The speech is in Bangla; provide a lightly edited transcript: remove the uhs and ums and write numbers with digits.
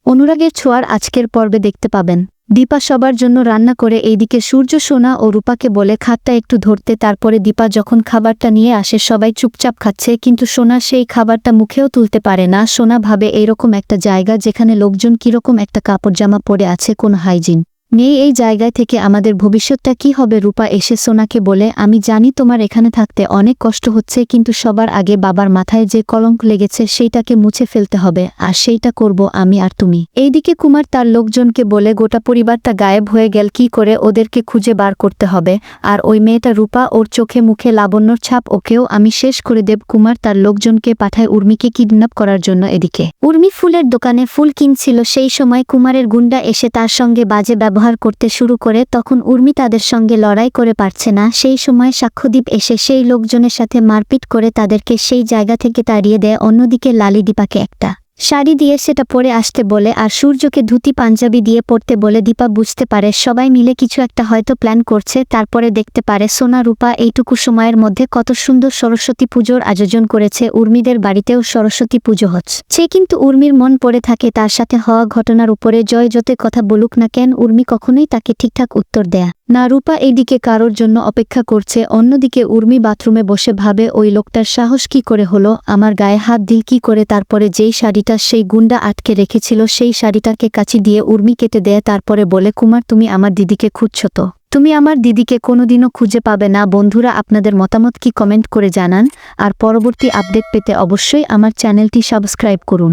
অনুরাগের ছোঁয়ার আজকের পর্বে দেখতে পাবেন দীপা সবার জন্য রান্না করে এইদিকে সূর্য, সোনা ও রূপাকে বলে খাটটা একটু ধরতে। তারপরে দীপা যখন খাবারটা নিয়ে আসে সবাই চুপচাপ খাচ্ছে, কিন্তু সোনা সেই খাবারটা মুখেও তুলতে পারে না। সোনা ভাবে এইরকম একটা জায়গা যেখানে লোকজন কিরকম একটা কাপড় জামা পরে আছে, কোনো হাইজিন নেই, এই জায়গায় থেকে আমাদের ভবিষ্যৎটা কি হবে। রূপা এসে সোনাকে বলে, আমি জানি তোমার এখানে থাকতে অনেক কষ্ট হচ্ছে, কিন্তু সবার আগে বাবার মাথায় যে কলঙ্ক লেগেছে সেইটাকে মুছে ফেলতে হবে, আর সেইটা করব আমি আর তুমি। এইদিকে কুমার তার লোকজনকে বলে, গোটা পরিবারটা গায়েব হয়ে গেল, কি করে ওদেরকে খুঁজে বার করতে হবে। আর ওই মেয়েটা রূপা, ওর চোখে মুখে লাবণ্যর ছাপ, ওকেও আমি শেষ করে দেব। কুমার তার লোকজনকে পাঠায় উর্মিকে কিডন্যাপ করার জন্য। এদিকে উর্মি ফুলের দোকানে ফুল কিনছিল, সেই সময় কুমারের গুন্ডা এসে তার সঙ্গে বাজে ব্যবহার করতে শুরু করে। তখন উর্মি তাদের সঙ্গে লড়াই করে পারছে না, সেই সময় সাক্ষ্যদীপ এসে সেই লোকজনের সাথে মারপিট করে তাদেরকে সেই জায়গা থেকে তাড়িয়ে দেয়। অন্যদিকে লালি দীপাকে একটা শাড়ি দিয়ে সেটা পরে আসতে বলে, আর সূর্যকে ধুতি পাঞ্জাবি দিয়ে পড়তে বলে। দীপা বুঝতে পারে সবাই মিলে কিছু একটা হয়তো প্ল্যান করছে। তারপরে দেখতে পারে সোনা রূপা এইটুকু সময়ের মধ্যে কত সুন্দর সরস্বতী পুজোর আয়োজন করেছে। উর্মিদের বাড়িতেও সরস্বতী পুজো হচ্ছে, কিন্তু উর্মির মন পড়ে থাকে তার সাথে হওয়া ঘটনার উপরে। জয় যতে কথা বলুক না কেন, উর্মি কখনোই তাকে ঠিকঠাক উত্তর দেয় না। রূপা এইদিকে কারোর জন্য অপেক্ষা করছে, অন্যদিকে উর্মি বাথরুমে বসে ভাবে, ওই লোকটার সাহস কি করে হলো আমার গায়ে হাত দিল কি করে। তারপরে যেই শাড়িটা সেই গুন্ডা আটকে রেখেছিল সেই শাড়িটাকে কাচি দিয়ে উর্মি কেটে দেয়। তারপরে বলে, কুমার তুমি আমার দিদিকে খুঁজছো তো? তুমি আমার দিদিকে কোনোদিনও খুঁজে পাবে না। বন্ধুরা, আপনাদের মতামত কি কমেন্ট করে জানান, আর পরবর্তী আপডেট পেতে অবশ্যই আমার চ্যানেলটি সাবস্ক্রাইব করুন।